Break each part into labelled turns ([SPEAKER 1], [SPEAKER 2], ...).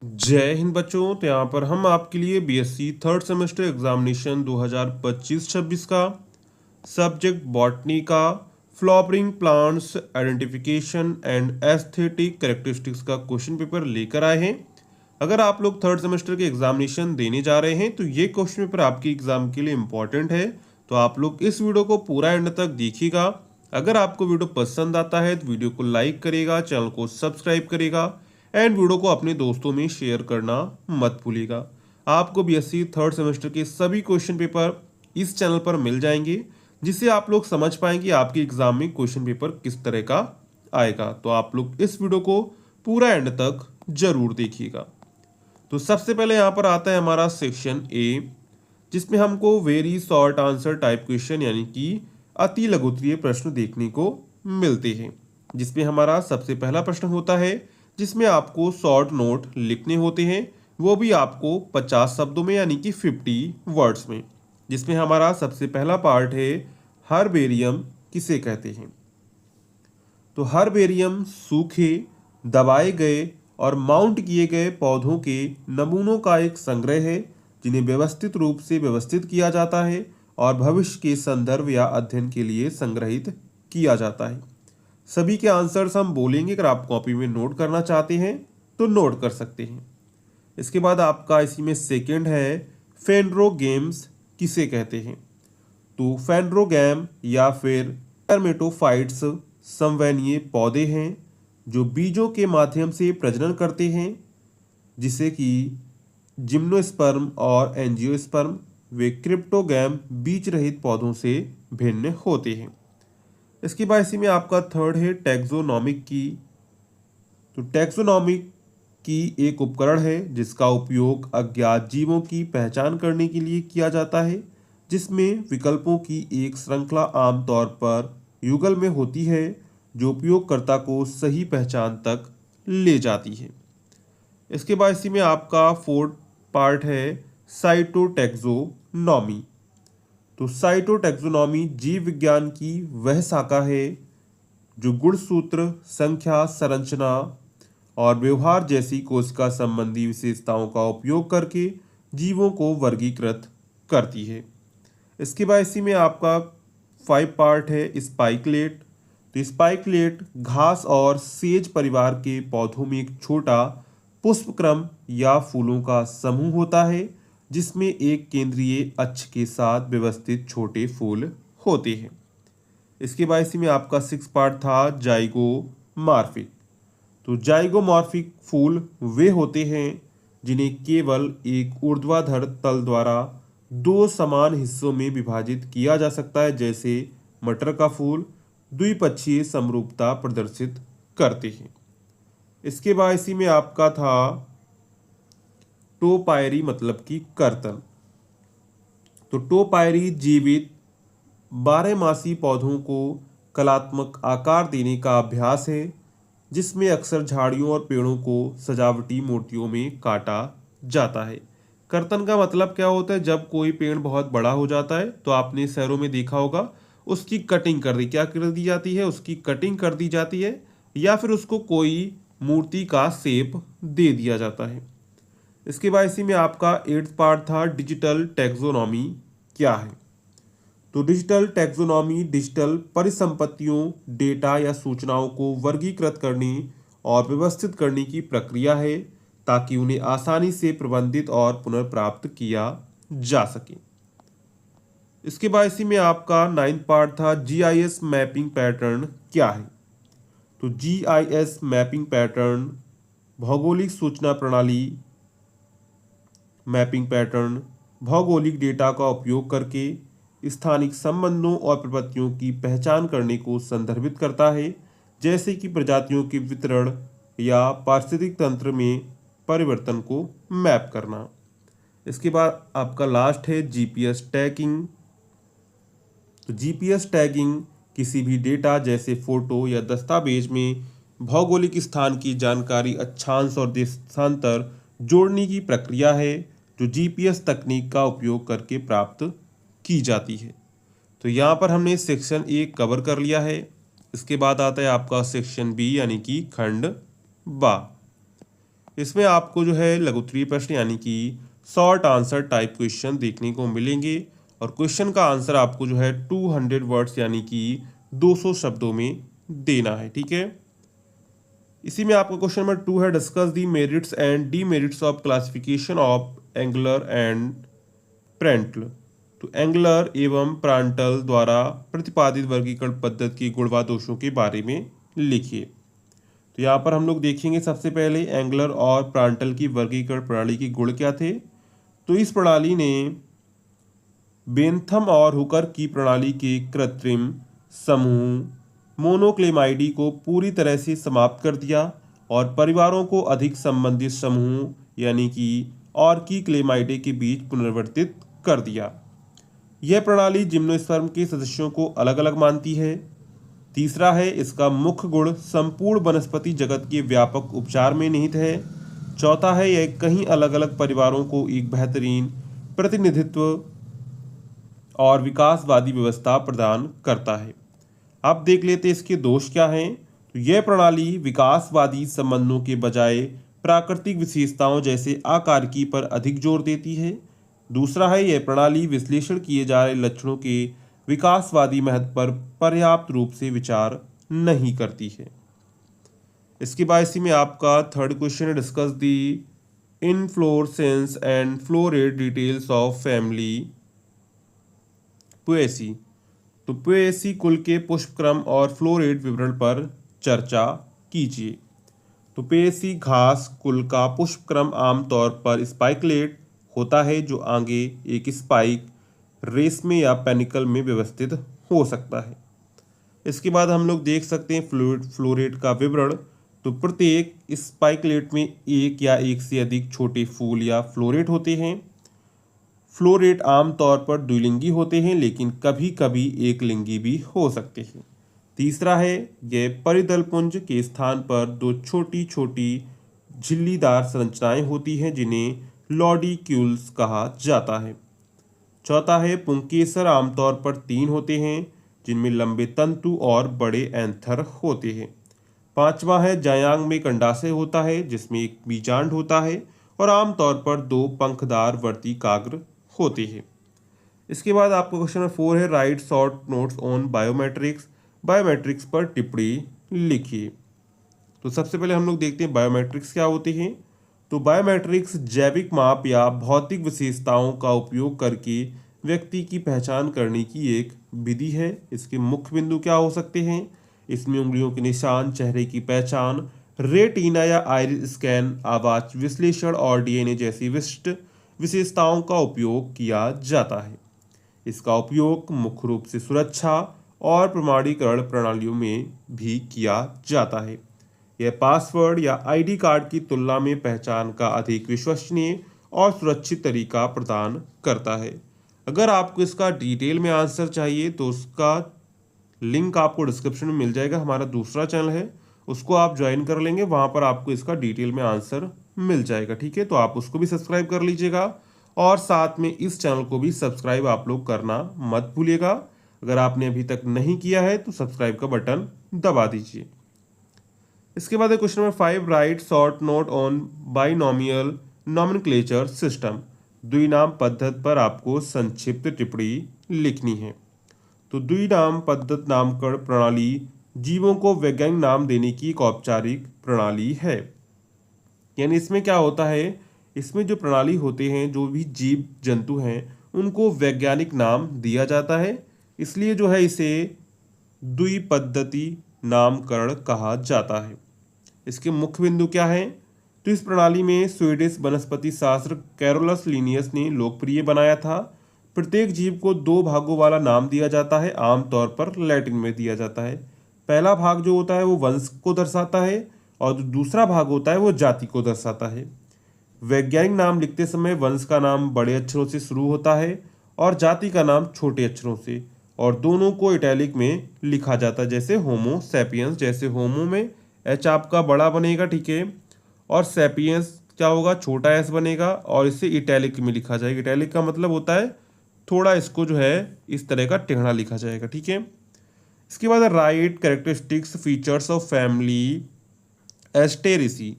[SPEAKER 1] जय हिंद बच्चों। तो यहाँ पर हम आपके लिए बीएससी थर्ड सेमेस्टर एग्जामिनेशन 2025-26 का सब्जेक्ट बॉटनी का flowering plants identification and aesthetic characteristics का क्वेश्चन पेपर लेकर आए हैं। अगर आप लोग थर्ड सेमेस्टर के एग्जामिनेशन देने जा रहे हैं तो ये क्वेश्चन पेपर आपके एग्जाम के लिए इम्पोर्टेंट है। तो आप लोग इस वीडियो को पूरा एंड तक देखिएगा। अगर आपको वीडियो पसंद आता है तो वीडियो को लाइक करेगा, चैनल को सब्सक्राइब करेगा एंड वीडियो को अपने दोस्तों में शेयर करना मत भूलिएगा। आपको बीएससी थर्ड सेमेस्टर के सभी क्वेश्चन पेपर इस चैनल पर मिल जाएंगे, जिससे आप लोग समझ पाएंगे आपके एग्जाम में क्वेश्चन पेपर किस तरह का आएगा। तो आप लोग इस वीडियो को पूरा एंड तक जरूर देखिएगा। तो सबसे पहले यहाँ पर आता है हमारा सेक्शन ए, जिसमें हमको very short answer type question यानी कि अति लघुत्तरीय प्रश्न देखने को मिलते हैं। जिसमें हमारा सबसे पहला प्रश्न होता है, जिसमें आपको शॉर्ट नोट लिखने होते हैं, वो भी आपको 50 शब्दों में यानी कि 50 वर्ड्स में। जिसमें हमारा सबसे पहला पार्ट है, हर्बेरियम किसे कहते हैं। तो हर्बेरियम सूखे, दबाए गए और माउंट किए गए पौधों के नमूनों का एक संग्रह है, जिन्हें व्यवस्थित रूप से व्यवस्थित किया जाता है और भविष्य के संदर्भ या अध्ययन के लिए संग्रहित किया जाता है। सभी के आंसर्स हम बोलेंगे, अगर आप कॉपी में नोट करना चाहते हैं तो नोट कर सकते हैं। इसके बाद आपका इसी में सेकंड है, फेंड्रोगेम्स किसे कहते हैं। तो फेंड्रोगैम या फिर टर्मेटोफाइट्स संवहनीय पौधे हैं जो बीजों के माध्यम से प्रजनन करते हैं, जिसे कि जिम्नोस्पर्म और एंजियोस्पर्म। वे क्रिप्टोगैम बीज रहित पौधों से भिन्न होते हैं। इसके बाद इसी में आपका थर्ड है, टैक्सोनॉमिक की। तो टैक्सोनॉमिक की एक उपकरण है जिसका उपयोग अज्ञात जीवों की पहचान करने के लिए किया जाता है, जिसमें विकल्पों की एक श्रृंखला आमतौर पर युगल में होती है, जो उपयोगकर्ता को सही पहचान तक ले जाती है। इसके बाद इसी में आपका फोर्थ पार्ट है, साइटोटैक्सोनॉमी। तो साइटोटैक्सोनॉमी जीव विज्ञान की वह शाखा है जो गुणसूत्र, संख्या, संरचना और व्यवहार जैसी कोशिका संबंधी विशेषताओं का उपयोग करके जीवों को वर्गीकृत करती है। इसके बाद इसी में आपका 5 पार्ट है, स्पाइकलेट। तो स्पाइकलेट घास और सेज परिवार के पौधों में एक छोटा पुष्पक्रम या फूलों का समूह होता है, जिसमें एक केंद्रीय अक्ष के साथ व्यवस्थित छोटे फूल होते हैं। इसके बाद इसी में आपका 6 पार्ट था, जाइगोमॉर्फिक। तो जाइगोमॉर्फिक फूल वे होते हैं जिन्हें केवल एक ऊर्ध्वाधर तल द्वारा दो समान हिस्सों में विभाजित किया जा सकता है, जैसे मटर का फूल द्विपक्षीय समरूपता प्रदर्शित करते हैं। इसके बाद इसी में आपका था टोपायरी, मतलब कि कर्तन। तो टोपायरी जीवित 12मासी पौधों को कलात्मक आकार देने का अभ्यास है, जिसमें अक्सर झाड़ियों और पेड़ों को सजावटी मूर्तियों में काटा जाता है। कर्तन का मतलब क्या होता है, जब कोई पेड़ बहुत बड़ा हो जाता है तो आपने शहरों में देखा होगा, उसकी कटिंग कर दी, क्या कर दी जाती है, उसकी कटिंग कर दी जाती है, या फिर उसको कोई मूर्ति का शेप दे दिया जाता है। इसके बाद इसी में आपका 8th पार्ट था, डिजिटल टैक्सोनॉमी क्या है। तो डिजिटल टैक्सोनॉमी डिजिटल परिसंपत्तियों, डेटा या सूचनाओं को वर्गीकृत करने और व्यवस्थित करने की प्रक्रिया है, ताकि उन्हें आसानी से प्रबंधित और पुनर्प्राप्त किया जा सके। इसके बाद इसी में आपका 9th पार्ट था, जीआईएस मैपिंग पैटर्न क्या है। तो जीआईएस मैपिंग पैटर्न भौगोलिक सूचना प्रणाली मैपिंग पैटर्न भौगोलिक डेटा का उपयोग करके स्थानिक संबंधों और प्रवृत्तियों की पहचान करने को संदर्भित करता है, जैसे कि प्रजातियों के वितरण या पारिस्थितिक तंत्र में परिवर्तन को मैप करना। इसके बाद आपका लास्ट है, जीपीएस टैगिंग। तो जीपीएस टैगिंग किसी भी डेटा जैसे फोटो या दस्तावेज में भौगोलिक स्थान की जानकारी अक्षांश और देशांतर जोड़ने की प्रक्रिया है, जो जीपीएस तकनीक का उपयोग करके प्राप्त की जाती है। तो यहाँ पर हमने सेक्शन ए कवर कर लिया है। इसके बाद आता है आपका सेक्शन बी यानी कि खंड बा। इसमें आपको जो है लघुत्तरीय प्रश्न यानी कि शॉर्ट आंसर टाइप क्वेश्चन देखने को मिलेंगे और क्वेश्चन का आंसर आपको जो है 200 वर्ड्स यानी कि 200 शब्दों में देना है। ठीक है, इसी में आपका क्वेश्चन नंबर 2 है, discuss the merits and demerits of classification of Engler and Prantl. तो एंगुलर एवं प्रांटल द्वारा प्रतिपादित वर्गीकरण पद्धति की गुण व दोषों के बारे में लिखिए। तो यहाँ पर हम लोग देखेंगे सबसे पहले एंगुलर और प्रांटल की वर्गीकरण प्रणाली की गुण क्या थे। तो इस प्रणाली ने बेंथम और हुकर की प्रणाली के कृत्रिम समूह मोनोक्लेमाइडी को पूरी तरह से समाप्त कर दिया और परिवारों को अधिक संबंधित समूह यानी कि और की क्लेमाइडे के बीच पुनर्वर्तित कर दिया। यह प्रणाली जिम्नोस्पर्म के सदस्यों को अलग अलग मानती है। तीसरा है, इसका मुख्य गुण संपूर्ण वनस्पति जगत के व्यापक उपचार में निहित है। चौथा है, यह कई अलग अलग परिवारों को एक बेहतरीन प्रतिनिधित्व और विकासवादी व्यवस्था प्रदान करता है। अब देख लेते इसके दोष क्या हैं। तो यह प्रणाली विकासवादी संबंधों के बजाय प्राकृतिक विशेषताओं जैसे आकारिकी पर अधिक जोर देती है। दूसरा है, यह प्रणाली विश्लेषण किए जा रहे लक्षणों के विकासवादी महत्व पर पर्याप्त रूप से विचार नहीं करती है। इसके बाद इसी में आपका थर्ड क्वेश्चन है, discuss the inflorescence and floret details of family Poaceae. तो पोएसी कुल के पुष्पक्रम और फ्लोरेट विवरण पर चर्चा कीजिए। तो पोएसी घास कुल का पुष्पक्रम आमतौर पर स्पाइकलेट होता है, जो आगे एक स्पाइक रेशमे या पेनिकल में व्यवस्थित हो सकता है। इसके बाद हम लोग देख सकते हैं फ्लोरेट का विवरण। तो प्रत्येक स्पाइकलेट में एक या एक से अधिक छोटे फूल या फ्लोरेट होते हैं। फ्लोरेट आमतौर पर द्विलिंगी होते हैं, लेकिन कभी कभी एक लिंगी भी हो सकते हैं। तीसरा है, यह परिदलपुंज के स्थान पर दो छोटी छोटी झिल्लीदार संरचनाएं होती हैं, जिन्हें लॉडिक्यूल्स कहा जाता है। चौथा है, पुंकेसर आमतौर पर 3 होते हैं, जिनमें लंबे तंतु और बड़े एंथर होते हैं। पांचवा है, जायांग में कंडाशय होता है, जिसमें एक बीजांड होता है और आमतौर पर 2 पंखदार वर्तिकाग्र होते हैं। इसके बाद आपका क्वेश्चन नंबर 4 है, write short notes on biometrics. Biometrics पर टिप्पणी लिखिए। तो सबसे पहले हम लोग देखते हैं बायोमेट्रिक्स क्या होते हैं। तो बायोमेट्रिक्स जैविक माप या भौतिक विशेषताओं का उपयोग करके व्यक्ति की पहचान करने की एक विधि है। इसके मुख्य बिंदु क्या हो सकते हैं। इसमें उंगलियों के निशान, चेहरे की पहचान, रेटिना या आइरिस स्कैन, आवाज विश्लेषण और डीएनए जैसी विशिष्ट विशेषताओं का उपयोग किया जाता है। इसका उपयोग मुख्य रूप से सुरक्षा और प्रमाणीकरण प्रणालियों में भी किया जाता है। यह पासवर्ड या आईडी कार्ड की तुलना में पहचान का अधिक विश्वसनीय और सुरक्षित तरीका प्रदान करता है। अगर आपको इसका डिटेल में आंसर चाहिए तो उसका लिंक आपको डिस्क्रिप्शन में मिल जाएगा। हमारा दूसरा चैनल है, उसको आप ज्वाइन कर लेंगे, वहाँ पर आपको इसका डिटेल में आंसर मिल जाएगा। ठीक है, तो आप उसको भी सब्सक्राइब कर लीजिएगा और साथ में इस चैनल को भी सब्सक्राइब आप लोग करना मत भूलिएगा। अगर आपने अभी तक नहीं किया है तो सब्सक्राइब का बटन दबा दीजिए। इसके बाद question number 5, write short note on binomial nomenclature system. द्विनाम पद्धति पर आपको संक्षिप्त टिप्पणी लिखनी है। तो द्विनाम पद्धति नामकरण प्रणाली जीवों को वैज्ञानिक नाम देने की एक औपचारिक प्रणाली है। यानी इसमें क्या होता है, इसमें जो प्रणाली होते हैं, जो भी जीव जंतु हैं, उनको वैज्ञानिक नाम दिया जाता है। इसलिए जो है इसे द्विपद्धति नामकरण कहा जाता है। इसके मुख्य बिंदु क्या है। तो इस प्रणाली में स्वीडिश वनस्पति शास्त्र कैरोलस लिनियस ने लोकप्रिय बनाया था। प्रत्येक जीव को 2 भागों वाला नाम दिया जाता है, आमतौर पर लैटिन में दिया जाता है। पहला भाग जो होता है वो वंश को दर्शाता है और जो दूसरा भाग होता है वो जाति को दर्शाता है। वैज्ञानिक नाम लिखते समय वंश का नाम बड़े अक्षरों से शुरू होता है और जाति का नाम छोटे अक्षरों से, और दोनों को इटैलिक में लिखा जाता है। जैसे होमो सैपियंस, जैसे होमो में एच आपका बड़ा बनेगा, ठीक है, और सैपियंस क्या होगा, छोटा एस बनेगा और इसे इटैलिक में लिखा जाएगा। इटैलिक का मतलब होता है थोड़ा इसको जो है इस तरह का टेढ़ा लिखा जाएगा। ठीक है, इसके बाद right characteristics features of family Asteraceae.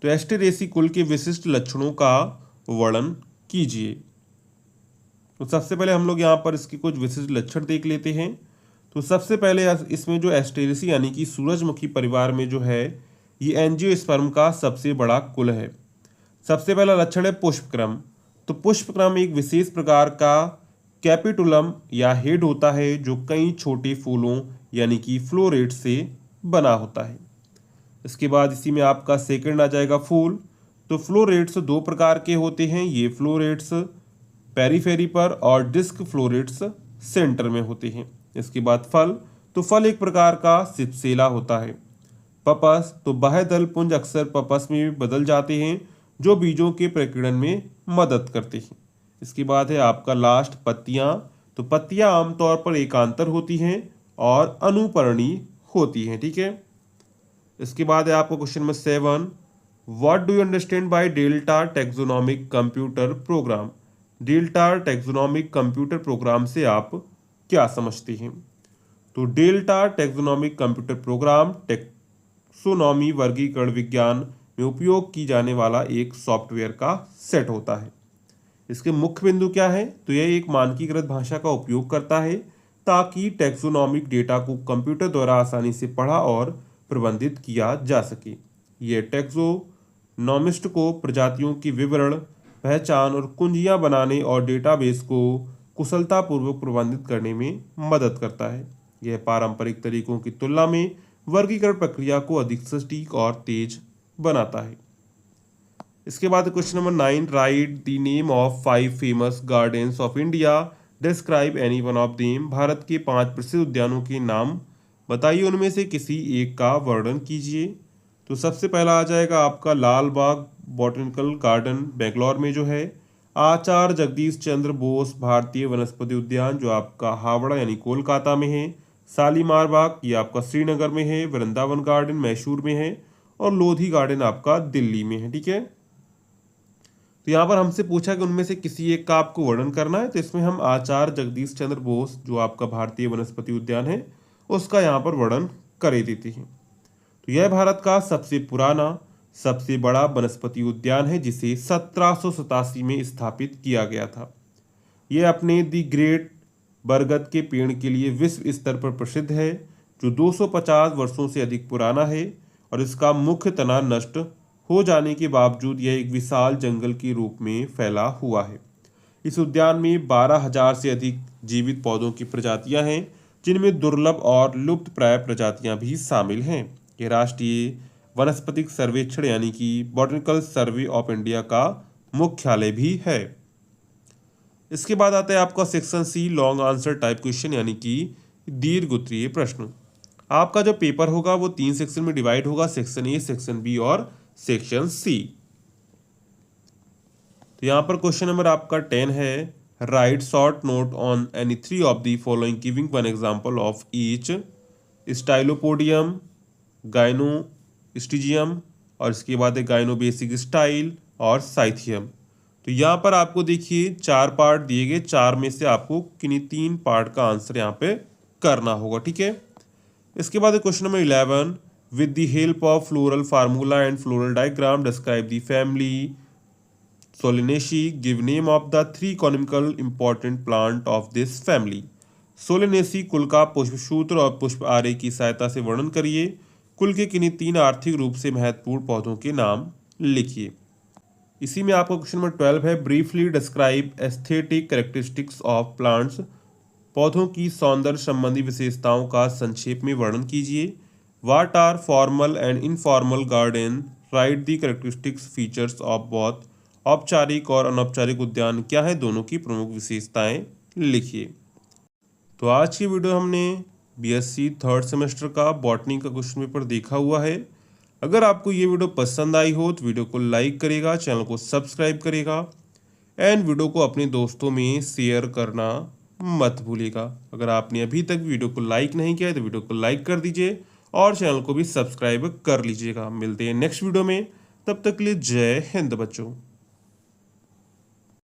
[SPEAKER 1] तो एस्टेरेसी कुल के विशिष्ट लक्षणों का वर्णन कीजिए। तो सबसे पहले हम लोग यहाँ पर इसके कुछ विशिष्ट लक्षण देख लेते हैं। तो सबसे पहले इसमें जो एस्टेरेसी यानी कि सूरजमुखी परिवार में जो है ये एंजियोस्पर्म का सबसे बड़ा कुल है। सबसे पहला लक्षण है पुष्पक्रम। तो पुष्पक्रम एक विशेष प्रकार का कैपिटुलम या हेड होता है जो कई छोटे फूलों यानी कि फ्लोरेट से बना होता है। इसके बाद इसी में आपका सेकंड आ जाएगा फूल। तो फ्लोरेट्स दो प्रकार के होते हैं, ये फ्लोरेट्स पेरीफेरी पर और डिस्क फ्लोरेट्स सेंटर में होते हैं। इसके बाद फल। तो फल एक प्रकार का सिपसेला होता है। पपस। तो बाह्यदल पुंज अक्सर पपस में भी बदल जाते हैं जो बीजों के प्रकीर्णन में मदद करते हैं। इसके बाद है आपका लास्ट पत्तियां। तो पत्तियां आमतौर पर एकांतर होती हैं और अनुपर्णी होती हैं। ठीक है। इसके बाद है आपको question number 7, what do you understand by delta taxonomic computer program. Delta taxonomic computer program से आप क्या समझते हैं। तो delta taxonomic computer program taxonomy वर्गीकरण विज्ञान में उपयोग की जाने वाला एक सॉफ्टवेयर का सेट होता है। इसके मुख्य बिंदु क्या है। तो यह एक मानकीकृत भाषा का उपयोग करता है ताकि टैक्सोनॉमिक डेटा को कंप्यूटर द्वारा आसानी से पढ़ा और प्रबंधित किया जा सके। यह टैक्सोनॉमिस्ट को प्रजातियों की विवरण, पहचान और कुंजियां बनाने और डेटाबेस को कुशलतापूर्वक प्रबंधित करने में मदद करता है। यह पारंपरिक तरीकों की तुलना में वर्गीकरण प्रक्रिया को अधिक सटीक और तेज बनाता है। इसके बाद question number 9, right the name of 5 famous gardens of India, describe any one of them. Bharat के 5 प्रसिद्ध उद्यानों के नाम बताइए, उनमें से किसी एक का वर्णन कीजिए। तो सबसे पहला आ जाएगा आपका लाल बाग बॉटनिकल गार्डन बेंगलोर में जो है, आचार्य जगदीश चंद्र बोस भारतीय वनस्पति उद्यान जो आपका हावड़ा यानी कोलकाता में है, शालीमार बाग ये आपका श्रीनगर में है, वृंदावन गार्डन मैसूर में है और लोधी गार्डन आपका दिल्ली में है। ठीक है। तो यहाँ पर हमसे पूछा कि उनमें से किसी एक का आपको वर्णन करना है। तो इसमें हम आचार्य जगदीश चंद्र बोस जो आपका भारतीय वनस्पति उद्यान है उसका यहाँ पर वर्णन कर देते हैं। तो यह भारत का सबसे पुराना सबसे बड़ा वनस्पति उद्यान है जिसे 1787 में स्थापित किया गया था। यह अपने दी ग्रेट बरगद के पेड़ के लिए विश्व स्तर पर प्रसिद्ध है जो 250 वर्षों से अधिक पुराना है और इसका मुख्य तना नष्ट हो जाने के बावजूद यह एक विशाल जंगल के रूप में फैला हुआ है। इस उद्यान में 12,000 से अधिक जीवित पौधों की प्रजातियां हैं जिनमें दुर्लभ और लुप्त प्राय प्रजातियां भी शामिल हैं। यह राष्ट्रीय वनस्पतिक सर्वेक्षण यानी कि बॉटनिकल सर्वे ऑफ इंडिया का मुख्यालय भी है। इसके बाद आता है आपका section C, long answer type question यानी कि दीर्घ उत्तरीय प्रश्न। आपका जो पेपर होगा वो 3 सेक्शन में डिवाइड होगा, सेक्शन ए, सेक्शन बी और सेक्शन सी। तो यहाँ पर क्वेश्चन नंबर आपका 10 है, write short note on any 3 of the following giving one example of each, stylopodium, gynostegium और इसके बाद है गाइनोबेसिक स्टाइल और साइथियम। तो यहाँ पर आपको देखिए 4 पार्ट दिए गए, 4 में से आपको किन्हीं 3 पार्ट का आंसर यहाँ पे करना होगा। ठीक है। इसके बाद question number 11, with the help of floral formula and floral diagram describe the family Solanaceae, give name of the 3 economical important plant of this family. Solanaceae कुल का पुष्पसूत्र और पुष्प आरे की सहायता से वर्णन करिए। कुल के किन्हीं 3 आर्थिक रूप से महत्वपूर्ण पौधों के नाम लिखिए। इसी में आपका क्वेश्चन नंबर 12 है, briefly describe aesthetic characteristics of plants, पौधों की सौंदर्य संबंधी विशेषताओं का संक्षेप में वर्णन कीजिए। What are formal and informal garden, write the characteristics features of both, औपचारिक और अनौपचारिक उद्यान क्या है, दोनों की प्रमुख विशेषताएं लिखिए। तो आज की वीडियो हमने बीएससी 3rd सेमेस्टर का बॉटनी का क्वेश्चन पेपर देखा हुआ है। अगर आपको ये वीडियो पसंद आई हो तो वीडियो को लाइक करेगा, चैनल को सब्सक्राइब करेगा एंड वीडियो को अपने दोस्तों में शेयर करना मत भूलिएगा। अगर आपने अभी तक वीडियो को लाइक नहीं किया है तो वीडियो को लाइक कर दीजिए और चैनल को भी सब्सक्राइब कर लीजिएगा। मिलते हैं नेक्स्ट वीडियो में, तब तक के लिए जय हिंद बच्चों।